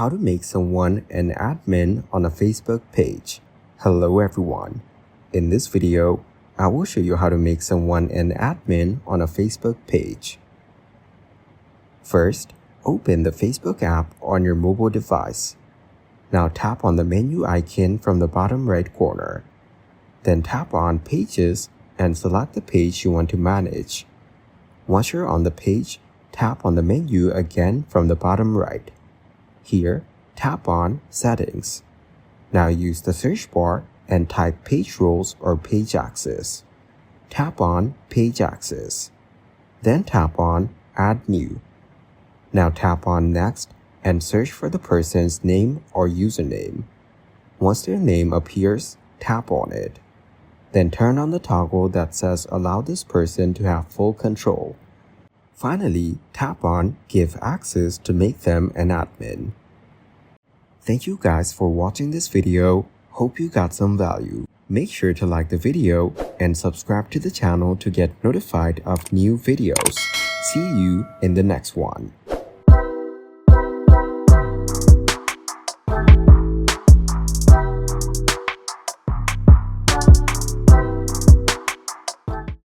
How to make someone an admin on a Facebook page. Hello everyone. In this video, I will show you how to make someone an admin on a Facebook page. First, open the Facebook app on your mobile device. Now tap on the menu icon from the bottom right corner. Then tap on Pages and select the page you want to manage. Once you're on the page, tap on the menu again from the bottom right. Here, tap on Settings. Now use the search bar and type Page Rules or Page Access. Tap on Page Access. Then tap on Add New. Now tap on Next and search for the person's name or username. Once their name appears, tap on it. Then turn on the toggle that says Allow this person to have full control. Finally, tap on Give Access to make them an admin. Thank you guys for watching this video. Hope you got some value. Make sure to like the video and subscribe to the channel to get notified of new videos. See you in the next one.